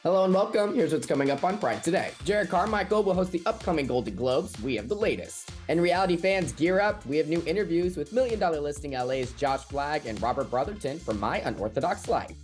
Hello and welcome. Here's what's coming up on Pride Today. Jerrod Carmichael will host the upcoming Golden Globes. We have the latest. And reality fans, gear up. We have new interviews with Million Dollar Listing LA's Josh Flagg and Robert Brotherton from My Unorthodox Life.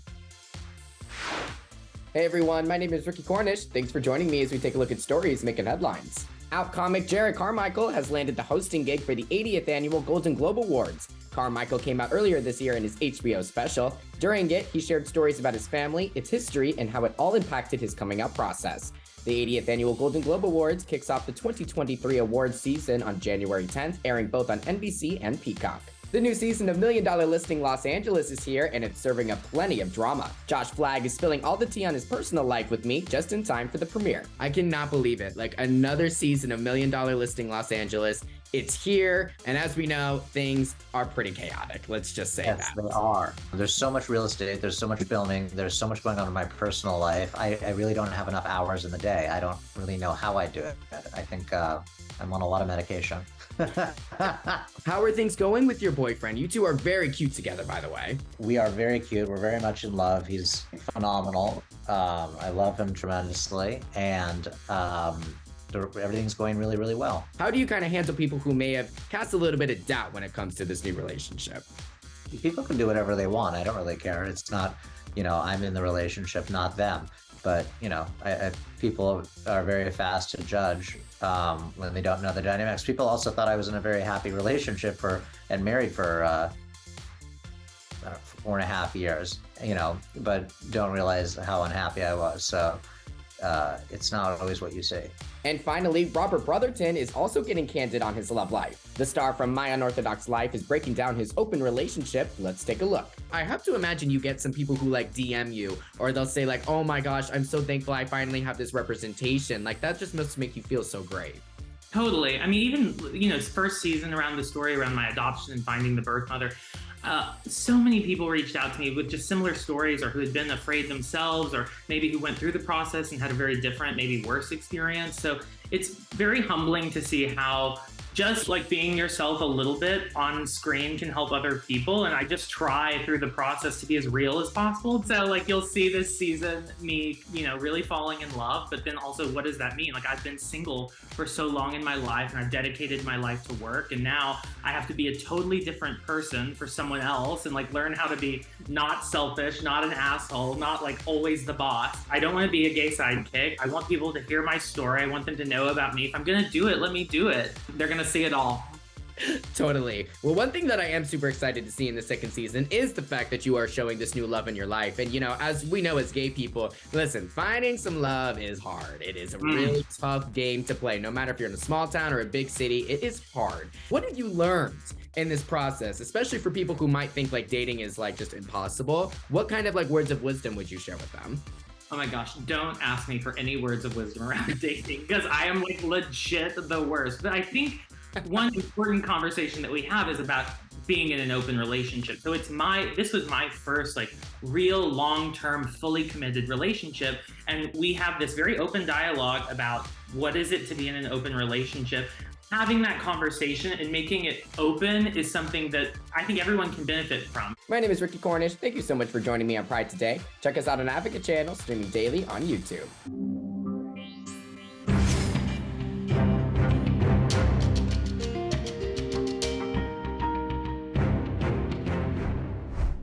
Hey everyone, my name is Ricky Cornish. Thanks for joining me as we take a look at stories making headlines. Out comic Jerrod Carmichael has landed the hosting gig for the 80th annual Golden Globe Awards. Carmichael came out earlier this year in his HBO special. During it, he shared stories about his family, its history, and how it all impacted his coming out process. The 80th annual Golden Globe Awards kicks off the 2023 awards season on January 10th, airing both on NBC and Peacock. The new season of Million Dollar Listing Los Angeles is here, and it's serving up plenty of drama. Josh Flagg is spilling all the tea on his personal life with me just in time for the premiere. I cannot believe it. Like, another season of Million Dollar Listing Los Angeles. It's here, and as we know, things are pretty chaotic. Let's just say that. Yes, they are. There's so much real estate. There's so much filming. There's so much going on in my personal life. I really don't have enough hours in the day. I don't really know how I do it. I think I'm on a lot of medication. How are things going with your boyfriend? You two are very cute together, by the way. We are very cute. We're very much in love. He's phenomenal. I love him tremendously. And everything's going really, really well. How do you kind of handle people who may have cast a little bit of doubt when it comes to this new relationship? People can do whatever they want. I don't really care. It's not, I'm in the relationship, not them. But, people are very fast to judge when they don't know the dynamics. People also thought I was in a very happy relationship and married for 4.5 years, but don't realize how unhappy I was. So it's not always what you see. And finally, Robert Brotherton is also getting candid on his love life. The star from My Unorthodox Life is breaking down his open relationship. Let's take a look. I have to imagine you get some people who DM you, or they'll say oh my gosh, I'm so thankful I finally have this representation. That just must make you feel so great. Totally. I mean, even, it's first season around the story around my adoption and finding the birth mother. So many people reached out to me with just similar stories, or who had been afraid themselves, or maybe who went through the process and had a very different, maybe worse experience. So it's very humbling to see how just being yourself a little bit on screen can help other people. And I just try through the process to be as real as possible. So you'll see this season me, really falling in love, but then also what does that mean? I've been single for so long in my life, and I've dedicated my life to work. And now I have to be a totally different person for someone else, and learn how to be not selfish, not an asshole, not always the boss. I don't want to be a gay sidekick. I want people to hear my story. I want them to know about me. If I'm going to do it, let me do it. They're going to see it all. Totally. Well, one thing that I am super excited to see in the second season is the fact that you are showing this new love in your life. And, as we know as gay people, listen, finding some love is hard. It is a really tough game to play. No matter if you're in a small town or a big city, it is hard. What have you learned in this process, especially for people who might think dating is just impossible? What kind of words of wisdom would you share with them? Oh my gosh, don't ask me for any words of wisdom around dating, because I am legit the worst. But I think one important conversation that we have is about being in an open relationship. So this was my first real long-term, fully committed relationship. And we have this very open dialogue about what is it to be in an open relationship. Having that conversation and making it open is something that I think everyone can benefit from. My name is Ricky Cornish. Thank you so much for joining me on Pride Today. Check us out on Advocate Channel, streaming daily on YouTube.